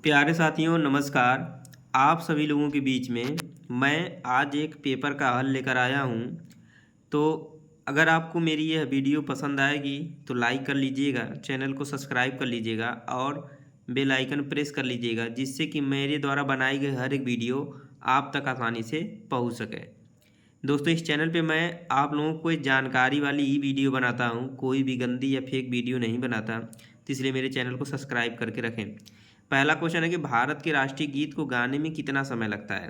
प्यारे साथियों नमस्कार। आप सभी लोगों के बीच में मैं आज एक पेपर का हल लेकर आया हूँ। तो अगर आपको मेरी यह वीडियो पसंद आएगी तो लाइक कर लीजिएगा, चैनल को सब्सक्राइब कर लीजिएगा और बेल आइकन प्रेस कर लीजिएगा, जिससे कि मेरे द्वारा बनाई गई हर एक वीडियो आप तक आसानी से पहुँच सके। दोस्तों, इस चैनल पे मैं आप लोगों को एक जानकारी वाली ही वीडियो बनाता हूँ, कोई भी गंदी या फेक वीडियो नहीं बनाता, तो इसलिए मेरे चैनल को सब्सक्राइब करके रखें। पहला क्वेश्चन है कि भारत के राष्ट्रीय गीत को गाने में कितना समय लगता है?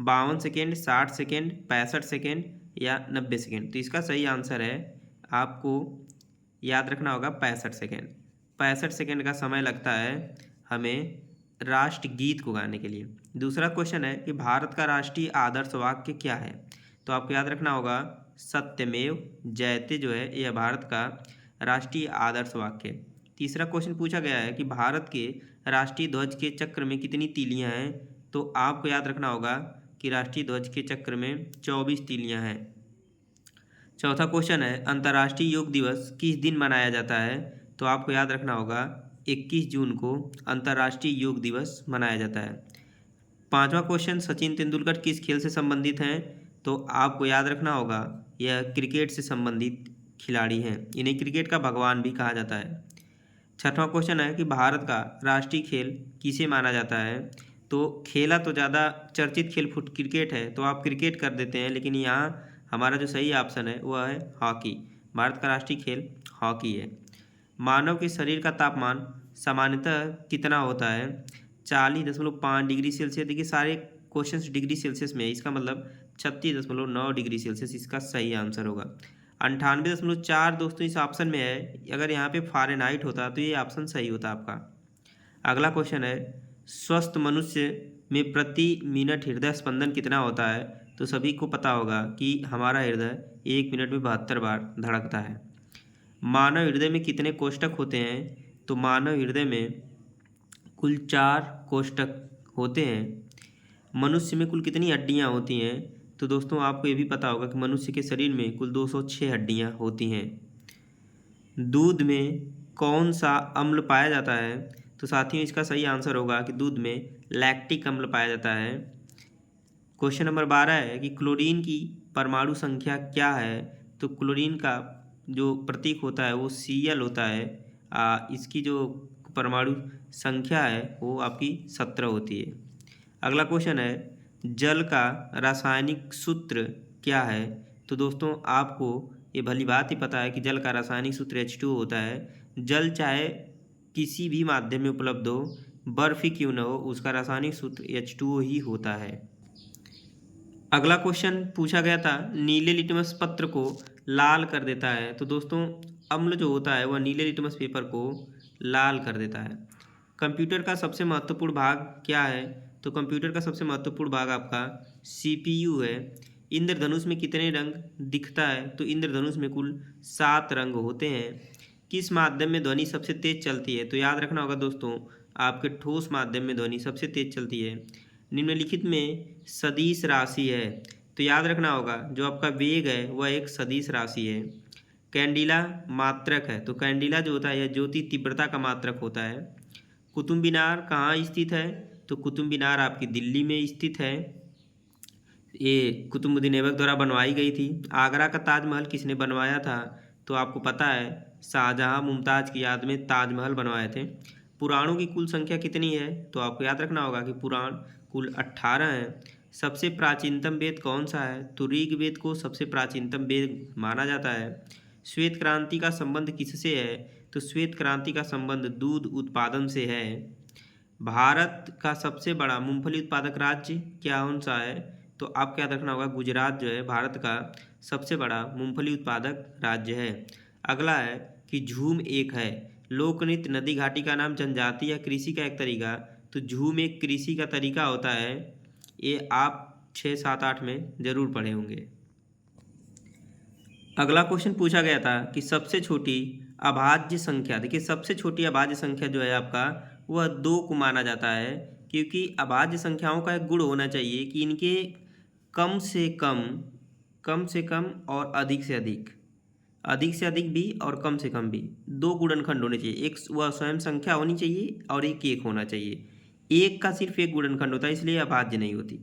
52 सेकेंड, 60 सेकेंड, 65 सेकेंड या 90 सेकेंड। तो इसका सही आंसर है, आपको याद रखना होगा 65 सेकेंड। 65 सेकेंड का समय लगता है हमें राष्ट्रगीत को गाने के लिए। दूसरा क्वेश्चन है कि भारत का राष्ट्रीय आदर्श वाक्य क्या है? तो आपको याद रखना होगा सत्यमेव जयते जो है यह भारत का राष्ट्रीय आदर्श वाक्य है। तीसरा क्वेश्चन पूछा गया है कि भारत के राष्ट्रीय ध्वज के चक्र में कितनी तीलियां हैं? तो आपको याद रखना होगा कि राष्ट्रीय ध्वज के चक्र में 24 तीलियां हैं। चौथा क्वेश्चन है अंतर्राष्ट्रीय योग दिवस किस दिन मनाया जाता है? तो आपको याद रखना होगा 21 जून को अंतर्राष्ट्रीय योग दिवस मनाया जाता है। पांचवा क्वेश्चन सचिन तेंदुलकर किस खेल से संबंधित हैं? तो आपको याद रखना होगा यह क्रिकेट से संबंधित खिलाड़ी हैं, इन्हें क्रिकेट का भगवान भी कहा जाता है। छठवां क्वेश्चन है कि भारत का राष्ट्रीय खेल किसे माना जाता है? तो खेला तो ज़्यादा चर्चित खेल फुट क्रिकेट है, तो आप क्रिकेट कर देते हैं, लेकिन यहाँ हमारा जो सही ऑप्शन है वह है हॉकी। भारत का राष्ट्रीय खेल हॉकी है। मानव के शरीर का तापमान सामान्यतः कितना होता है? 40.5 डिग्री सेल्सियस। देखिए सारे क्वेश्चन डिग्री सेल्सियस में है, इसका मतलब 36.9 डिग्री सेल्सियस इसका सही आंसर होगा। 98.4 दोस्तों इस ऑप्शन में है, अगर यहाँ पे फ़ारेनहाइट होता तो ये ऑप्शन सही होता आपका। अगला क्वेश्चन है स्वस्थ मनुष्य में प्रति मिनट हृदय स्पंदन कितना होता है? तो सभी को पता होगा कि हमारा हृदय 1 मिनट में 72 बार धड़कता है। मानव हृदय में कितने कोष्ठक होते हैं? तो मानव हृदय में कुल 4 कोष्ठक होते हैं। मनुष्य में कुल कितनी हड्डियां होती हैं? तो दोस्तों आपको ये भी पता होगा कि मनुष्य के शरीर में कुल 206 हड्डियां होती हैं। दूध में कौन सा अम्ल पाया जाता है? तो साथियों इसका सही आंसर होगा कि दूध में लैक्टिक अम्ल पाया जाता है। क्वेश्चन नंबर 12 है कि क्लोरीन की परमाणु संख्या क्या है? तो क्लोरीन का जो प्रतीक होता है वो Cl होता है। इसकी जो परमाणु संख्या है वो आपकी 17 होती है। अगला क्वेश्चन है जल का रासायनिक सूत्र क्या है? तो दोस्तों आपको ये भली बात ही पता है कि जल का रासायनिक सूत्र H2O होता है। जल चाहे किसी भी माध्यम में उपलब्ध हो, बर्फ ही क्यों न हो, उसका रासायनिक सूत्र H2O ही होता है। अगला क्वेश्चन पूछा गया था नीले लिटमस पत्र को लाल कर देता है। तो दोस्तों अम्ल जो होता है वह नीले लिटमस पेपर को लाल कर देता है। कंप्यूटर का सबसे महत्वपूर्ण भाग क्या है? तो कंप्यूटर का सबसे महत्वपूर्ण भाग आपका CPU है। इंद्रधनुष में कितने रंग दिखता है? तो इंद्रधनुष में कुल 7 रंग होते हैं। किस माध्यम में ध्वनि सबसे तेज चलती है? तो याद रखना होगा दोस्तों आपके ठोस माध्यम में ध्वनि सबसे तेज चलती है। निम्नलिखित में सदिश राशि है, तो याद रखना होगा जो आपका वेग है वह एक सदिश राशि है। कैंडिला मात्रक है, तो कैंडिला जो होता है यह ज्योति तीव्रता का मात्रक होता है। कुतुब मीनार कहाँ स्थित है? तो कुतुब मीनार आपकी दिल्ली में स्थित है। ये कुतुबुद्दीन ऐबक द्वारा बनवाई गई थी। आगरा का ताजमहल किसने बनवाया था? तो आपको पता है शाहजहां मुमताज़ की याद में ताजमहल बनवाए थे। पुराणों की कुल संख्या कितनी है? तो आपको याद रखना होगा कि पुराण कुल 18 हैं। सबसे प्राचीनतम वेद कौन सा है? तो ऋग्वेद को सबसे प्राचीनतम वेद माना जाता है। श्वेत क्रांति का संबंध किससे है? तो श्वेत क्रांति का संबंध दूध उत्पादन से है। भारत का सबसे बड़ा मूंगफली उत्पादक राज्य क्या कौन सा है? तो आपको याद रखना होगा गुजरात जो है भारत का सबसे बड़ा मूंगफली उत्पादक राज्य है। अगला है कि झूम एक है लोक नृत्य नदी घाटी का नाम जनजाति या कृषि का एक तरीका। तो झूम एक कृषि का तरीका होता है, ये आप 6, 7, 8 में जरूर पढ़े होंगे। अगला क्वेश्चन पूछा गया था कि सबसे छोटी अभाज्य संख्या, देखिए सबसे छोटी अभाज्य संख्या जो है आपका वह 2 को माना जाता है, क्योंकि अभाज्य संख्याओं का एक गुण होना चाहिए कि इनके कम से कम और अधिक से अधिक भी और कम से कम भी 2 गुणनखंड होने चाहिए। एक वह स्वयं संख्या होनी चाहिए और एक होना चाहिए। एक का सिर्फ एक गुणनखंड होता है, इसलिए अभाज्य नहीं होती।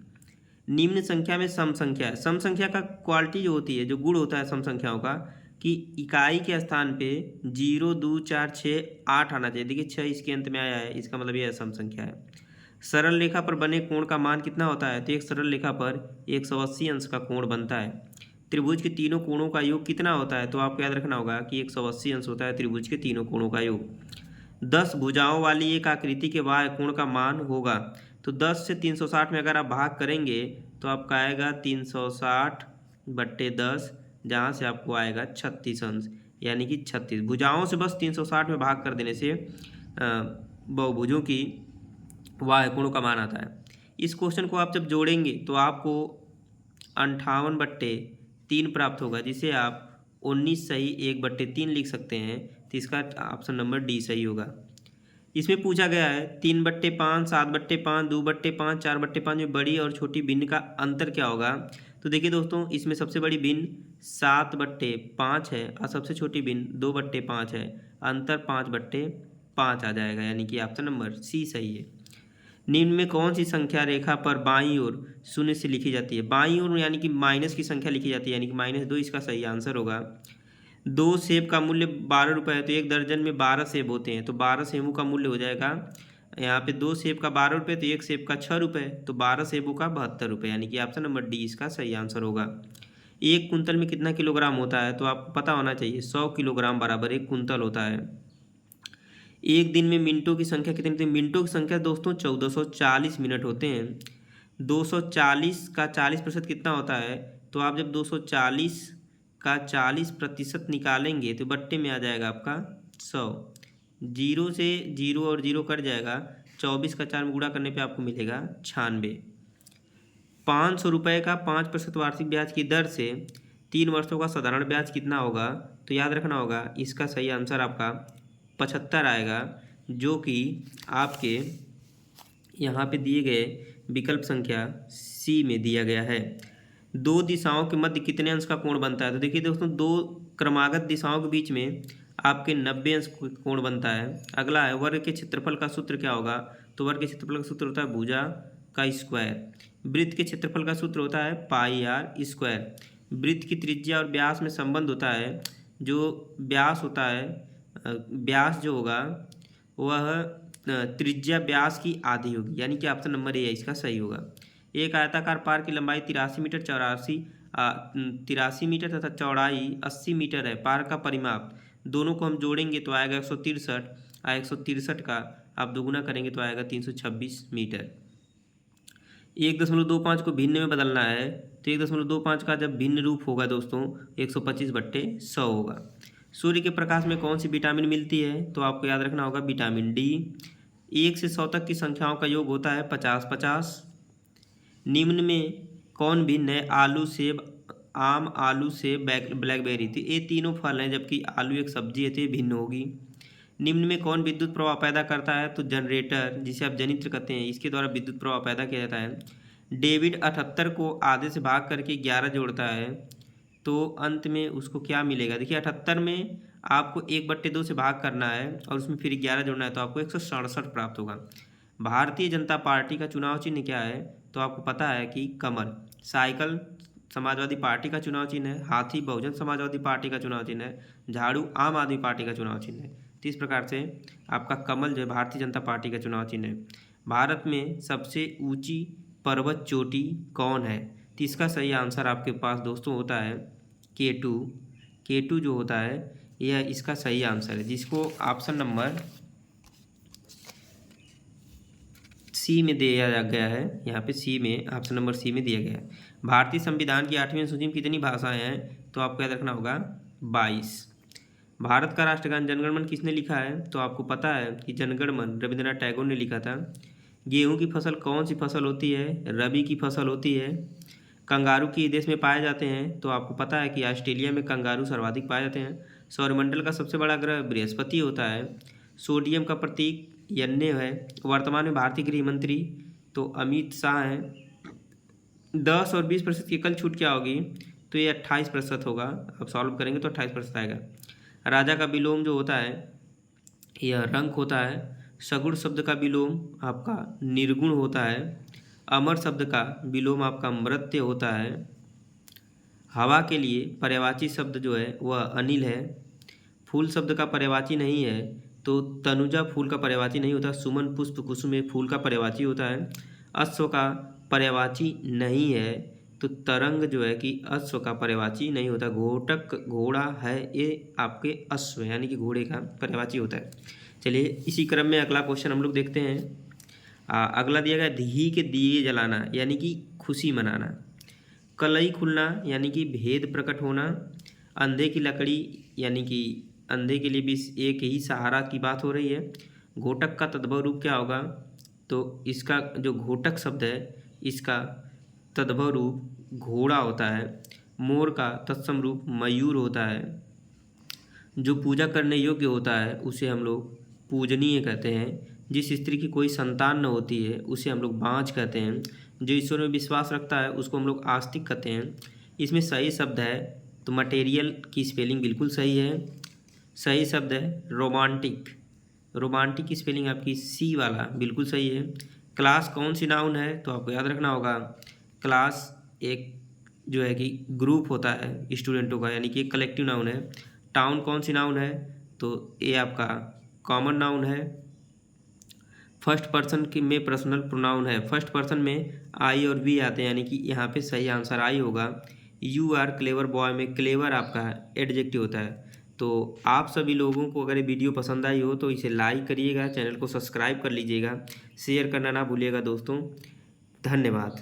निम्न संख्या में सम संख्या है। सम संख्या का क्वालिटी जो होती है, जो गुण होता है सम संख्याओं का, कि इकाई के स्थान पे 0, 2, 4, 6, 8 आना चाहिए। देखिए 6 इसके अंत में आया है, इसका मतलब यह सम संख्या है। सरल रेखा पर बने कोण का मान कितना होता है? तो एक सरल रेखा पर 180 अंश का कोण बनता है। त्रिभुज के तीनों कोणों का योग कितना होता है? तो आपको याद रखना होगा कि 180 अंश होता है त्रिभुज के तीनों कोणों का योग। 10 भुजाओं वाली एक आकृति के बाह्य कोण का मान होगा। तो 10 से 360 में अगर आप भाग करेंगे तो आपका आएगा 360/10, जहाँ से आपको आएगा 36 अंश, यानी कि 36 भुजाओं से बस 360 में भाग कर देने से बहुभुजों की बाह्य कोणों का मान आता है। इस क्वेश्चन को आप जब जोड़ेंगे तो आपको 58/3 प्राप्त होगा, जिसे आप 19 सही 1/3 लिख सकते हैं। तो इसका ऑप्शन नंबर डी सही होगा। इसमें पूछा गया है 3/5, 7/5, 2/5, 4/5 में बड़ी और छोटी भिन्न का अंतर क्या होगा? तो देखिए दोस्तों, इसमें सबसे बड़ी भिन्न 7/5 है और सबसे छोटी भिन्न 2/5 है। अंतर 5/5 आ जाएगा, यानी कि ऑप्शन नंबर सी सही है। निम्न में कौन सी संख्या रेखा पर बाईं ओर शून्य से लिखी जाती है? बाईं ओर यानी कि माइनस की संख्या लिखी जाती है, यानी कि -2 इसका सही आंसर होगा। 2 सेब का मूल्य 12 रुपये है, तो एक दर्जन में 12 सेब होते हैं, तो 12 सेबों का मूल्य हो जाएगा यहाँ पे 2 सेब का 12 रुपये, तो एक सेब का 6 रुपये, तो 12 सेबों का 72 रुपये, यानी कि ऑप्शन नंबर डी इसका सही आंसर होगा। एक कुंतल में कितना किलोग्राम होता है? तो आपको पता होना चाहिए 100 किलोग्राम बराबर एक कुंतल होता है। एक दिन में मिनटों की संख्या कितनी होती है? मिनटों की संख्या दोस्तों 1440 मिनट होते हैं। 240 का 40% कितना होता है? तो आप जब 240 का 40% निकालेंगे तो बट्टे में आ जाएगा आपका 100। 0 से 0 और 0 कट जाएगा, 24 का 4 में गुणा करने पे आपको मिलेगा 96। 500 रुपये का 5% वार्षिक ब्याज की दर से 3 वर्षों का साधारण ब्याज कितना होगा? तो याद रखना होगा, इसका सही आंसर आपका 75 आएगा, जो कि आपके यहाँ पे दिए गए विकल्प संख्या सी में दिया गया है। दो दिशाओं के मध्य कितने अंश का कोण बनता है? तो देखिए दोस्तों, दो क्रमागत दिशाओं के बीच में आपके 90 अंश कोण बनता है। अगला है वर्ग के क्षेत्रफल का सूत्र क्या होगा? तो वर्ग के क्षेत्रफल का सूत्र होता है भुजा का स्क्वायर। वृत्त के क्षेत्रफल का सूत्र होता है πr²। वृत्त की त्रिज्या और व्यास में संबंध होता है, जो व्यास होता है, व्यास जो होगा वह त्रिज्या व्यास की आधी होगी, यानी कि ऑप्शन नंबर ए इसका सही होगा। एक आयताकार पार की लंबाई 83 मीटर 83 मीटर तथा चौड़ाई 80 मीटर है। पार का परिमाप दोनों को हम जोड़ेंगे तो आएगा 163, 163 का आप दोगुना करेंगे तो आएगा 326 मीटर। 1.25 को भिन्न में बदलना है, तो 1.25 का जब भिन्न रूप होगा दोस्तों 125/100 होगा। सूर्य के प्रकाश में कौन सी विटामिन मिलती है? तो आपको याद रखना होगा विटामिन डी। 1 से 100 तक की संख्याओं का योग होता है 50-50। निम्न में कौन भिन्न है? आलू, सेब, आम, आलू, सेब, ब्लैकबेरी। तो ये तीनों फल हैं, जबकि आलू एक सब्जी है, तो ये भिन्न होगी। निम्न में कौन विद्युत प्रवाह पैदा करता है? तो जनरेटर, जिसे आप जनित्र कहते हैं, इसके द्वारा विद्युत प्रवाह पैदा किया जाता है। डेविड 78 को आधे से भाग करके 11 जोड़ता है, तो अंत में उसको क्या मिलेगा? देखिए 78 में आपको 1/2 से भाग करना है और उसमें फिर 11 जोड़ना है, तो आपको 167 प्राप्त होगा। भारतीय जनता पार्टी का चुनाव चिन्ह क्या है? तो आपको पता है कि कमल। साइकिल समाजवादी पार्टी का चुनाव चिन्ह है। हाथी बहुजन समाजवादी पार्टी का चुनाव चिन्ह है। झाड़ू आम आदमी पार्टी का चुनाव चिन्ह है। तो इस प्रकार से आपका कमल जो है भारतीय जनता पार्टी का चुनाव चिन्ह है। भारत में सबसे ऊंची पर्वत चोटी कौन है? तो इसका सही आंसर आपके पास दोस्तों होता है K2। K2 जो होता है यह इसका सही आंसर है, जिसको ऑप्शन नंबर सी में दिया गया है। यहाँ पे सी में ऑप्शन नंबर सी में दिया गया है। भारतीय संविधान की 8वीं अनुसूची में कितनी भाषाएं हैं? तो आपको याद रखना होगा 22। भारत का राष्ट्रगान जनगण मन किसने लिखा है? तो आपको पता है कि जनगण मन रविंद्रनाथ टैगोर ने लिखा था। गेहूं की फसल कौन सी फसल होती है? रबी की फसल होती है। कंगारू किस देश में पाए जाते हैं? तो आपको पता है कि ऑस्ट्रेलिया में कंगारू सर्वाधिक पाए जाते हैं। सौरमंडल का सबसे बड़ा ग्रह बृहस्पति होता है। सोडियम का प्रतीक यन्ने है। वर्तमान में भारतीय गृह मंत्री तो अमित शाह हैं। 10 और 20% की एकल छूट क्या होगी? तो ये 28% होगा। अब सॉल्व करेंगे तो 28% आएगा। राजा का विलोम जो होता है यह रंक होता है। सगुण शब्द का विलोम आपका निर्गुण होता है। अमर शब्द का विलोम आपका मर्त्य होता है। हवा के लिए पर्यायवाची शब्द जो है वह अनिल है। फूल शब्द का पर्यायवाची नहीं है तो तनुजा फूल का पर्यायवाची नहीं होता। सुमन पुष्प कुसुम ये फूल का पर्यायवाची होता है। अश्व का पर्यायवाची नहीं है तो तरंग जो है कि अश्व का पर्यायवाची नहीं होता। घोटक घोड़ा है ये आपके अश्व यानी कि घोड़े का पर्यायवाची होता है। चलिए इसी क्रम में अगला क्वेश्चन हम लोग देखते हैं। अगला दिया गया घी के दिए जलाना यानी कि खुशी मनाना। कलई खुलना यानी कि भेद प्रकट होना। अंधे की लकड़ी यानी कि अंधे के लिए भी एक ही सहारा की बात हो रही है। घोटक का तद्भव रूप क्या होगा? तो इसका जो घोटक शब्द है इसका तद्भव रूप घोड़ा होता है। मोर का तत्सम रूप मयूर होता है। जो पूजा करने योग्य होता है उसे हम लोग पूजनीय कहते हैं। जिस स्त्री की कोई संतान न होती है उसे हम लोग बाँझ कहते हैं। जो ईश्वर में विश्वास रखता है उसको हम लोग आस्तिक कहते हैं। इसमें सही शब्द है तो मटेरियल की स्पेलिंग बिल्कुल सही है। सही शब्द है रोमांटिक। रोमांटिक की स्पेलिंग आपकी सी वाला बिल्कुल सही है। क्लास कौन सी नाउन है? तो आपको याद रखना होगा क्लास एक जो है कि ग्रुप होता है स्टूडेंटों का यानी कि एक कलेक्टिव नाउन है। टाउन कौन सी नाउन है? तो ये आपका कॉमन नाउन है। फर्स्ट पर्सन की में पर्सनल प्रोनाउन है। फर्स्ट पर्सन में आई और वी आते हैं यानी कि यहाँ पे सही आंसर आई होगा। यू आर क्लेवर बॉय में क्लेवर आपका एडजेक्टिव होता है। तो आप सभी लोगों को अगर ये वीडियो पसंद आई हो तो इसे लाइक करिएगा, चैनल को सब्सक्राइब कर लीजिएगा, शेयर करना ना भूलिएगा दोस्तों। धन्यवाद।